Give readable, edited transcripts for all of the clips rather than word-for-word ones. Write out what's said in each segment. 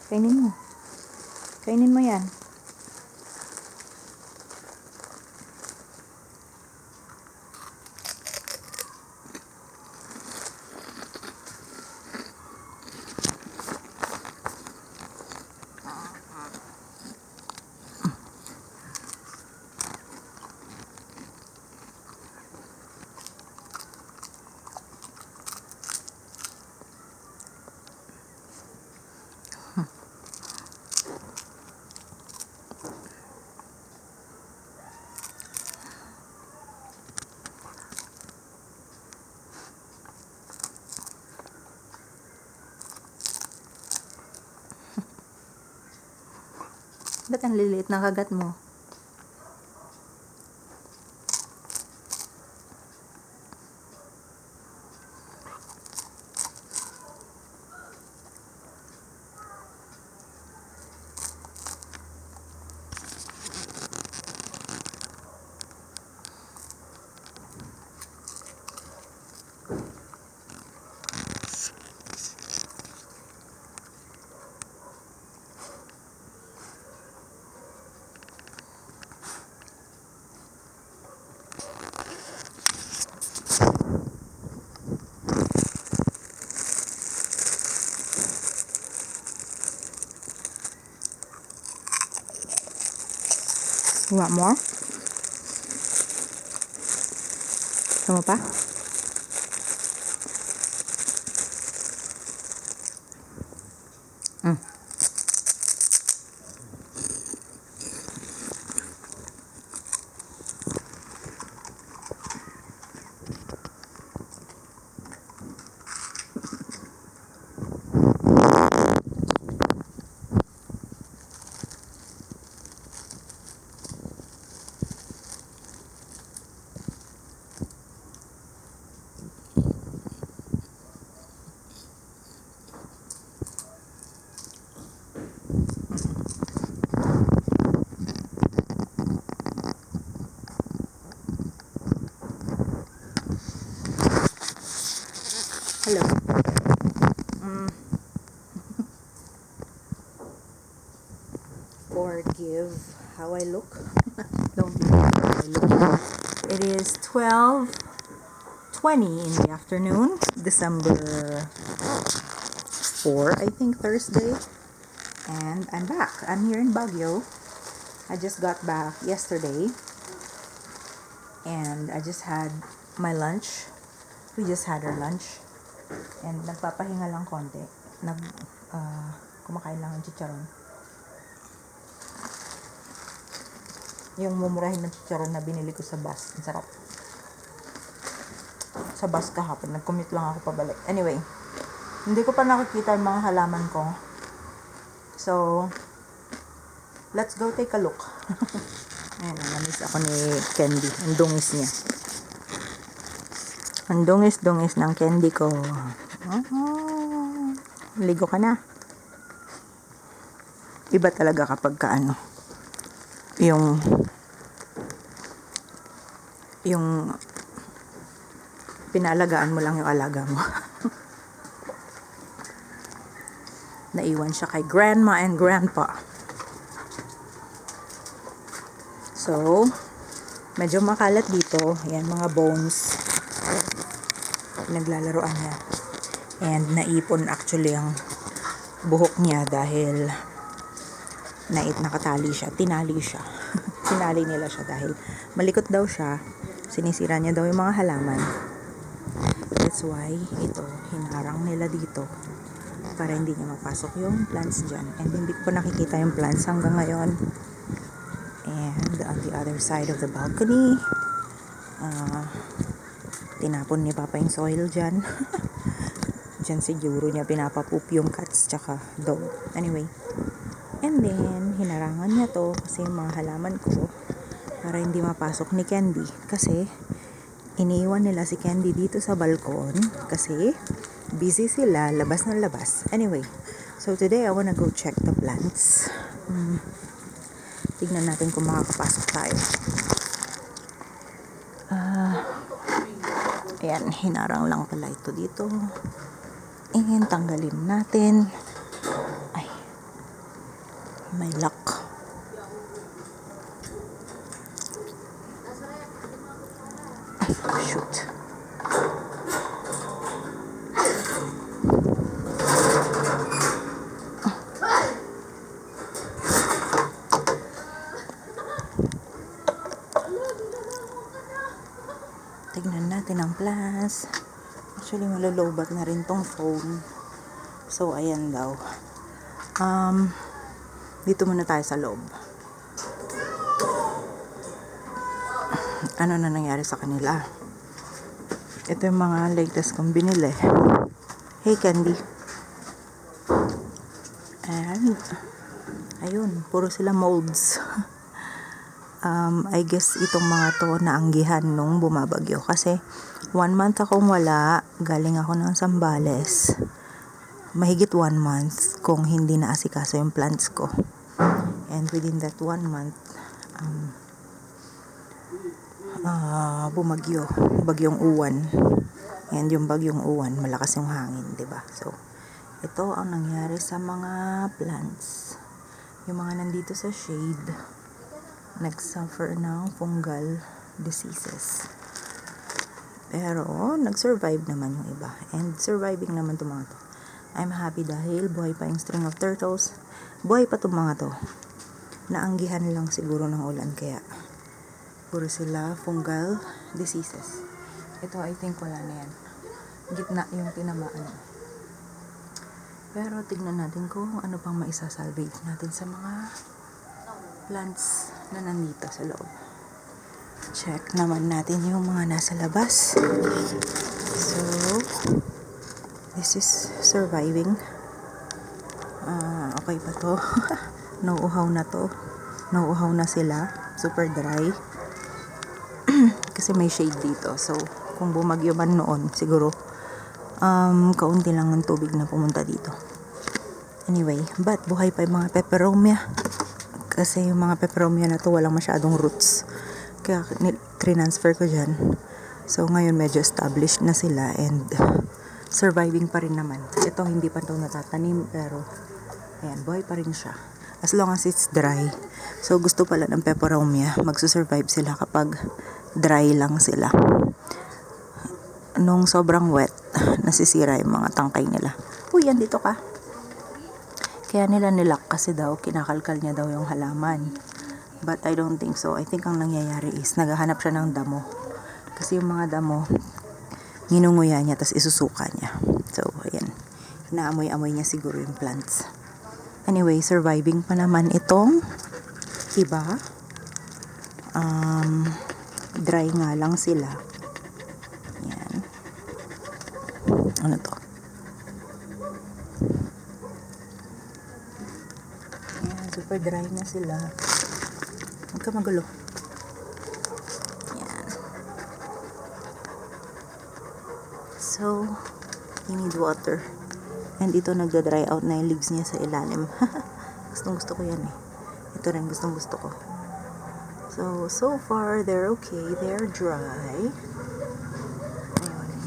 Kainin mo. Kainin mo yan. Ba't ang liliit na kagat mo? You want more? Gusto mo pa? Hello. Forgive how I look. Don't believe how I look. It is 12:20 in the afternoon, December 4, I think, Thursday. And I'm back. I'm here in Baguio. I just got back yesterday. And I just had my lunch. We just had our lunch. And nagpapahinga lang konti. Kumakain lang ng chicharon. Yung mumurahin ng chicharon na binili ko sa bus. Ang sarap. Sa bus kahapon. Nag-commute lang ako pabalik. Anyway, hindi ko pa nakikita yung mga halaman ko. So, let's go take a look. Ayan, namiss ako ni Candy. Ang dungis niya. Ang dungis-dungis ng candy ko. Ligo ka na. Iba talaga kapag yung pinaalagaan mo lang yung alaga mo. Naiwan siya kay grandma and grandpa. So, medyo makalat dito. Yan, mga bones. Naglalaroan niya. And naipon actually ang buhok niya dahil nakatali siya. Tinali siya. Tinali nila siya dahil malikot daw siya. Sinisira niya daw yung mga halaman. That's why ito, hinarang nila dito para hindi niya mapasok yung plants dyan. And hindi ko nakikita yung plants hanggang ngayon. And on the other side of the balcony, tinapon ni Papa yung soil dyan. Dyan siguro niya pinapapoop yung cats tsaka dog. Anyway. And then, hinarangan niya to kasi yung mga halaman ko para hindi mapasok ni Candy. Kasi, iniiwan nila si Candy dito sa balkon kasi busy sila, labas ng labas. Anyway, so today I wanna go check the plants. Tignan natin kung makakapasok tayo. Ayan, hinarang lang pala ito dito. And tanggalin natin. Ay, May luck. Shoot. Tignan natin ang plants. Actually, malalobat na rin tong phone. So, ayan daw. Dito muna tayo sa loob. Ano na nangyari sa kanila? Ito yung mga latest kong binili. Hey, Candy. And, ayun, puro sila molds. I guess itong mga to naanggihan nung bumabagyo. Kasi, 1 month akong wala. Galing ako ng Zambales. Mahigit 1 month kung hindi naasikaso yung plants ko. And within that 1 month, bumagyo. Bagyong Uwan. And yung bagyong Uwan, malakas yung hangin, 'di ba? So, ito ang nangyari sa mga plants. Yung mga nandito sa shade, nag-suffer ng fungal diseases. Pero, nag-survive naman yung iba. And surviving naman itong mga to. I'm happy dahil buhay pa yung string of turtles. Buhay pa itong mga to. Naanggihan lang siguro ng ulan kaya puro sila fungal diseases. Ito, I think wala na yan. Gitna yung tinamaan. Pero tignan natin kung ano pang maisasalvage natin sa mga plants na nandito sa loob. Check naman natin yung mga nasa labas. So, this is surviving. Okay pa to. Nauuhaw na to. Nauuhaw na sila. Super dry. Kasi may shade dito. So, kung bumagyo man noon, siguro, kaunti lang ng tubig na pumunta dito. Anyway, but buhay pa yung mga peperomia. Kasi yung mga peperomia na to, walang masyadong roots. Kaya, transfer ko dyan. So, ngayon medyo established na sila and surviving pa rin naman. Ito, hindi pa ito natatanim, pero, ayan, buhay pa rin siya. As long as it's dry. So, gusto pala ng peperomia, magsusurvive sila kapag dry lang sila. Nung sobrang wet, nasisira yung mga tangkay nila. Uy, andito ka. Kaya nila nilak kasi daw, kinakalkal niya daw yung halaman. But I don't think so. I think ang nangyayari is, naghahanap siya ng damo. Kasi yung mga damo, nginunguya niya, tapos isusuka niya. So, ayan. Inaamoy-amoy niya siguro yung plants. Anyway, surviving pa naman itong iba. Dry nga lang sila. Yan. Ano to? Yan, super dry na sila. Huwag ka magulo. Yan. So, you need water. And ito nagda-dry out na yung leaves niya sa ilalim. Gustong-gusto ko yan eh. Ito rin gustong-gusto ko. So far, they're okay. They're dry. Ayun.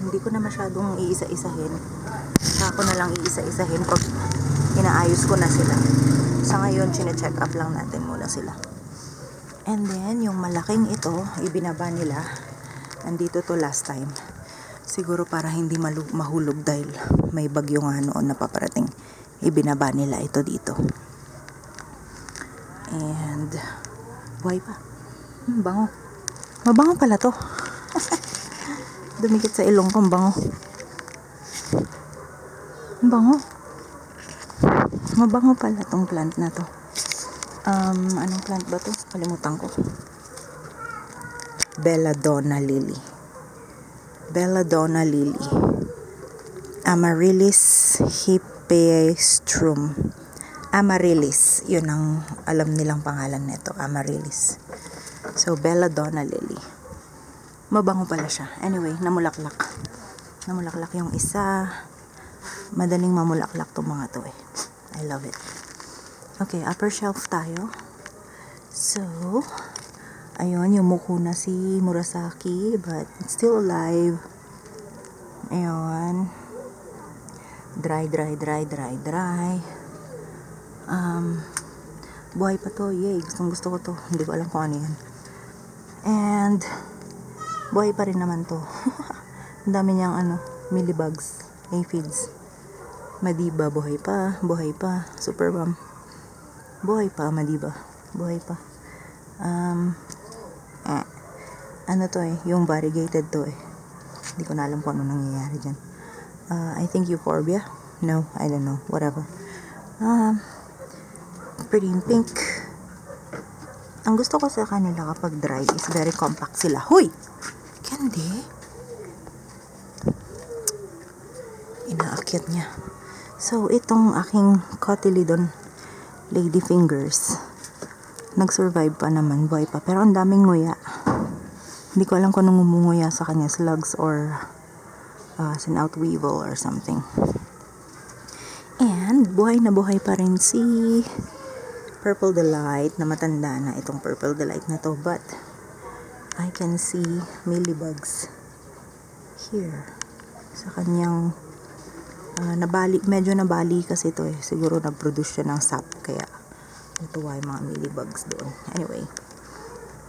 Hindi ko na masyadong iisa-isahin. Ako na lang iisa-isahin pag inaayos ko na sila. Sa ngayon, chine-check up lang natin muna sila. And then, yung malaking ito, ibinaba nila. Nandito to last time. Siguro para hindi mahulog dahil may bagyo nga noon na paparating. Ibinaba nila ito dito. And, buhay pa. Bango. Mabango pala to. Dumikit sa ilong ko, bango. Bango. Mabango pala tong plant na to. Anong plant ba to? Kalimutan ko. Belladonna lily. Belladonna lily. Amaryllis hippeastrum. Amaryllis. Yun ang alam nilang pangalan nito. Amaryllis. So, Belladonna lily. Mabango pala siya. Anyway, namulaklak. Namulaklak yung isa. Madaling mamulaklak tong mga to eh. I love it. Okay, upper shelf tayo. So, ayun, yumuko na si Murasaki, but it's still alive. Ayun. Dry. Buhay pa to. Yay. Gustong gusto ko to. Hindi ko alam kung ano yan. And, buhay pa rin naman to. Ang dami niyang millibugs. Aphids. Madiba, buhay pa. Buhay pa. Super bomb. Buhay pa, Madiba. Buhay pa. Ano to yung variegated to Hindi ko na alam kung ano nangyayari dyan. I think Euphorbia. No, I don't know. Whatever. Pretty pink. Ang gusto ko sa kanila kapag dry is very compact sila. Huy! Candy? Inaakyat niya. So, itong aking cotyledon ladyfingers, nag-survive pa naman, buhay pa. Pero ang daming nguya. Hindi ko alam kung anong ngumunguya sa kanya, slugs or sinout weevil or something. And, buhay na buhay pa rin si Purple Delight, na matanda na itong Purple Delight na to. But, I can see millibugs here sa kanyang medyo nabali kasi ito siguro nag-produce siya ng sap, kaya natuwa yung mga millibugs doon. Anyway,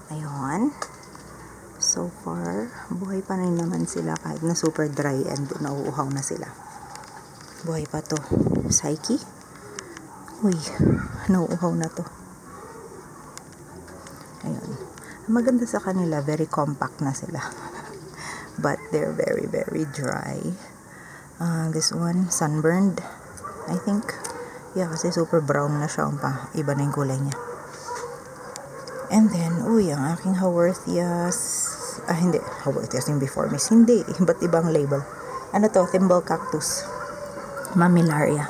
ayun, so far buhay pa rin naman sila kahit na super dry and nauuhaw na sila. Buhay pa to. Psyche, uy, nauuhaw na to. Ayun, maganda sa kanila, very compact na sila. But they're very very dry. This one, sunburned, I think. Yeah, kasi super brown na siya. Iba na yung kulay niya. And then, ang aking Haworthias. Hindi. Haworthias yung before miss. Hindi. Iba't ibang label. Ano to? Thimble cactus. Mammillaria.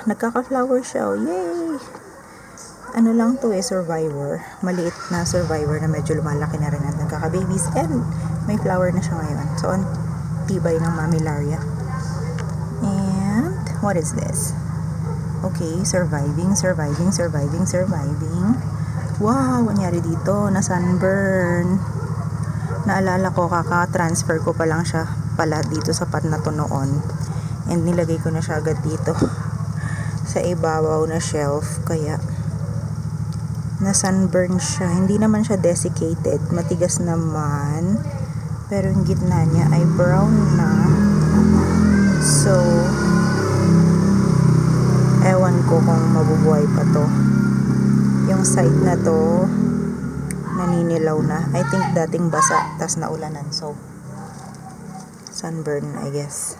Nagkaka-flower siya. Yay! Ano lang to survivor. Maliit na survivor na medyo lumalaki na rin at nagkaka-babies. And may flower na siya ngayon. So, tibay ng Mammillaria. And what is this? Okay, surviving. Wow, nangyari dito na sunburn. Naalala ko, kaka-transfer ko pa lang siya pala dito sa pot na to noon. And nilagay ko na siya agad dito sa ibabaw na shelf, kaya na sunburn siya. Hindi naman siya desiccated, matigas naman. Pero yung gitna niya ay brown na. So, ewan ko kung mabubuhay pa to. Yung side na to, naninilaw na. I think dating basa, tas naulanan. So, sunburn, I guess.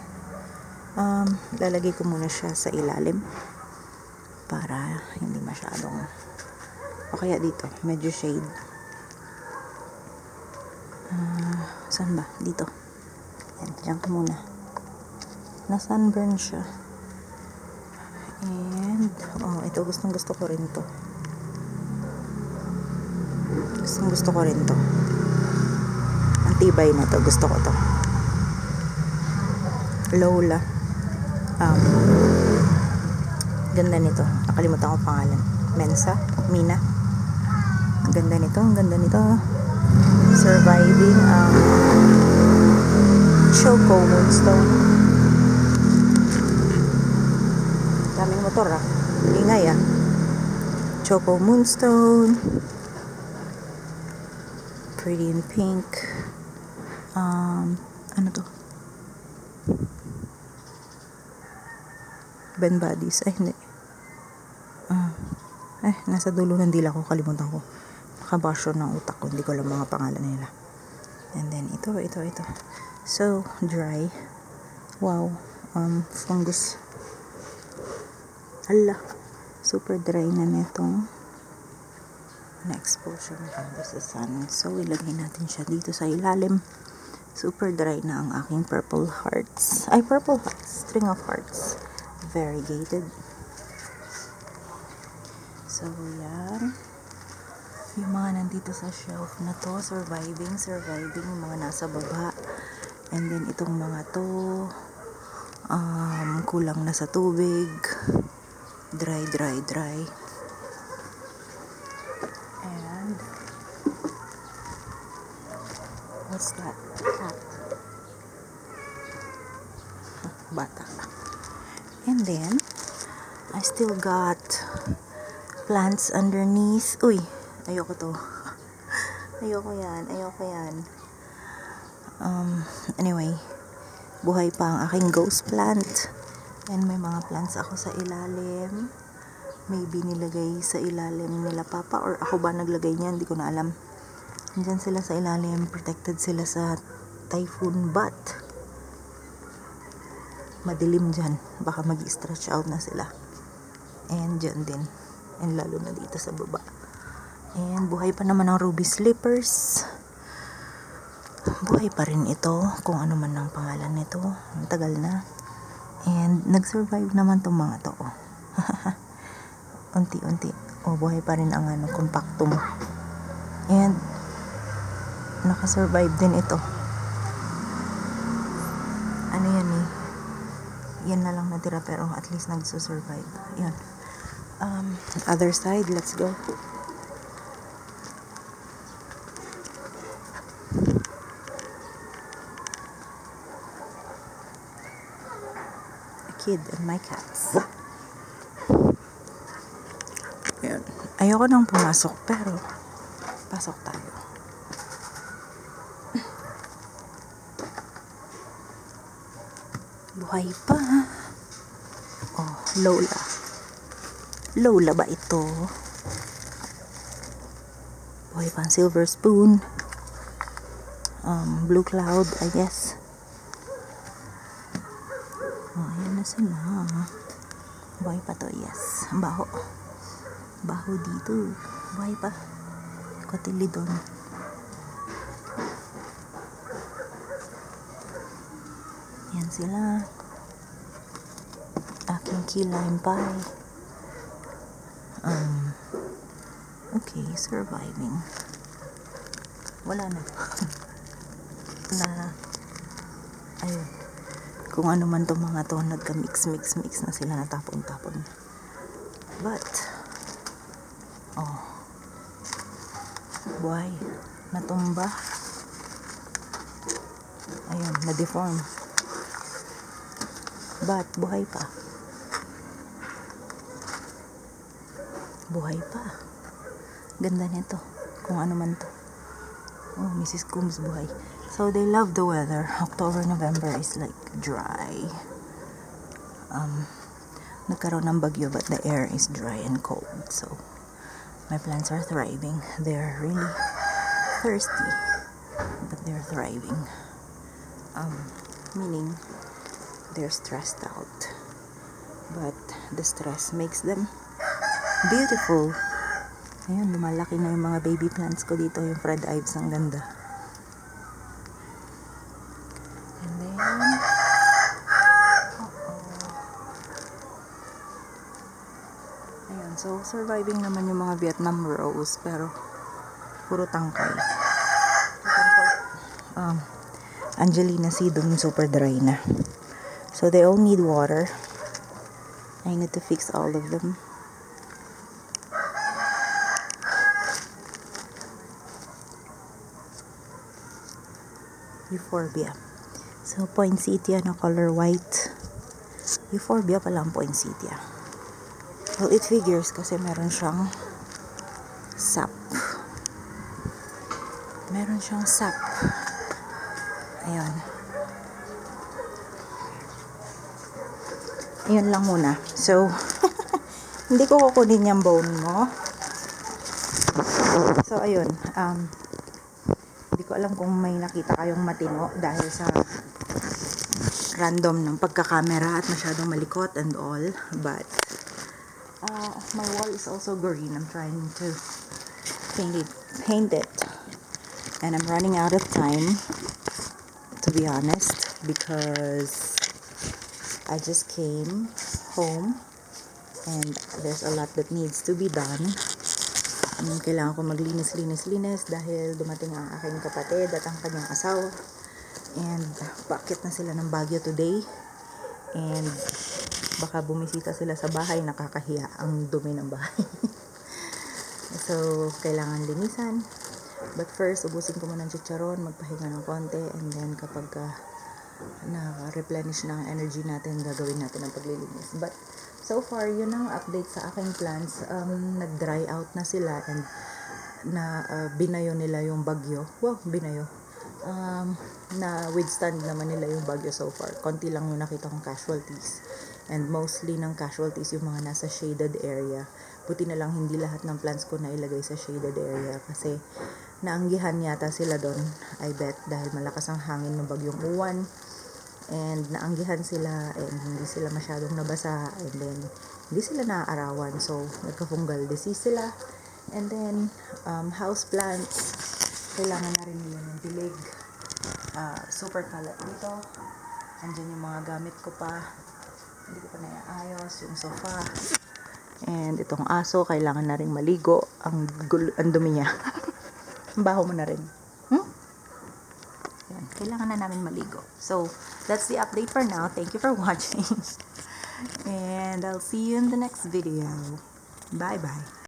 Lalagay ko muna siya sa ilalim para hindi masyadong, o kaya dito, medyo shade. Saan ba? Dito. Yan, dyan ka muna. Na-sunburn siya. And, ito, gustong gusto ko rin to. Ang tibay na to. Gusto ko to. Lola. Ganda nito. Nakalimutan ko pangalan. Mina. Ang ganda nito. Surviving ang Choco Moonstone. Daming motor ingay Choco Moonstone, pretty in pink. Ano to? Ben Bodies. Hindi. Nasa dulo ng dila ko, kalimutan ko. Nakabasyo ng utak ko, hindi ko alam mga pangalan nila. And then ito. So dry. Wow. Fungus. Hala, super dry na netong na-expose siya sa sun. So ilagay natin siya dito sa ilalim. Super dry na ang aking purple hearts. String of hearts. Variegated. So yan. Yung mga nandito sa shelf na to, surviving, yung mga nasa baba. And then itong mga to, kulang na sa tubig. Dry. And what's that? Cat. Bata. And then I still got plants underneath. Uy, ayoko to. Ayoko yan. Anyway, buhay pa ang aking ghost plant. And may mga plants ako sa ilalim. Maybe nilagay sa ilalim nila papa or ako ba naglagay niyan, hindi ko na alam. Nandyan sila sa ilalim, protected sila sa typhoon, but madilim dyan, baka mag-stretch out na sila. And dyan din, and lalo na dito sa baba. And buhay pa naman ang ruby slippers. Buhay pa rin ito, kung ano man ang pangalan nito. Ang tagal na. And nag-survive naman tong mga to. Unti-unti. Buhay pa rin ang compactum. And nakasurvive din ito. Ano yan eh. Yan na lang natira pero at least nagsusurvive. Yan. Other side, let's go. Kid and my cats. Ayan. Ayoko nang pumasok pero pasok tayo. Buhay pa. Lola. Lola ba ito? Buhay pa ang silver spoon. Blue cloud, I guess. Ayan na sila. Buhay pa to, yes. Ang baho. Baho dito. Buhay pa. Cotyledon. Yan sila. Aking key lime pie. Okay, surviving. Wala na. Ayun. Kung ano man to mga to, nagka-mix na sila, natapon-tapon. But, buhay. Natumba. Ayun, na-deform. But, buhay pa. Buhay pa. Ganda nito. Kung ano man to. Mrs. Coombs buhay. So, they love the weather. October, November is like dry. Nagkaroon ng bagyo but the air is dry and cold. So, my plants are thriving. They're really thirsty. But they're thriving. Meaning, they're stressed out. But the stress makes them beautiful. Ayun, lumalaki na yung mga baby plants ko dito. Yung Fred Ives, ang ganda. And then, ayun, so surviving naman yung mga Vietnam rose, pero puro tangkay. Angelina sedum super dry na. So they all need water. I need to fix all of them. Euphorbia. So, poinsettia na color white. Euphorbia pala ang poinsettia. Well, it figures kasi meron siyang sap. Meron siyang sap. Ayan. Ayun lang muna. So, hindi ko kukunin yung bone mo. So, ayun. Hindi ko alam kung may nakita kayong matino dahil sa random ng pagkakamera at masyadong malikot and all. But, my wall is also green. I'm trying to paint it. And I'm running out of time, to be honest, because I just came home and there's a lot that needs to be done. Kailangan ko maglinis dahil dumating ang aking kapatid at ang kanyang asawa. And paakyat na sila ng Baguio today. And baka bumisita sila sa bahay, nakakahiya ang dumi ng bahay. So, kailangan linisan. But first, ubusin ko muna ng chicharon, magpahinga ng konti, and then kapag na-replenish na ang energy natin, gagawin natin ang paglilinis. But So far, yun ang update sa aking plants. Nag-dry out na sila and binayo nila yung bagyo. Wow, binayo. Na withstand naman nila yung bagyo so far. Konti lang yung nakita kong casualties. And mostly ng casualties yung mga nasa shaded area. Buti na lang hindi lahat ng plants ko na ilagay sa shaded area kasi naanggihan yata sila doon, I bet, dahil malakas ang hangin ng bagyong uwan. And naanggihan sila and hindi sila masyadong nabasa and then hindi sila naaarawan, so nagka-fungal disease sila. And then house plants, kailangan na rin nila ng dilig. Super kalat dito. Andyan yung mga gamit ko pa, hindi ko pa naiayos, yung sofa. And itong aso, kailangan na rin maligo. Ang dumi niya. Ang baho mo na rin. Yan, kailangan na namin maligo. So, that's the update for now. Thank you for watching. And I'll see you in the next video. Bye-bye.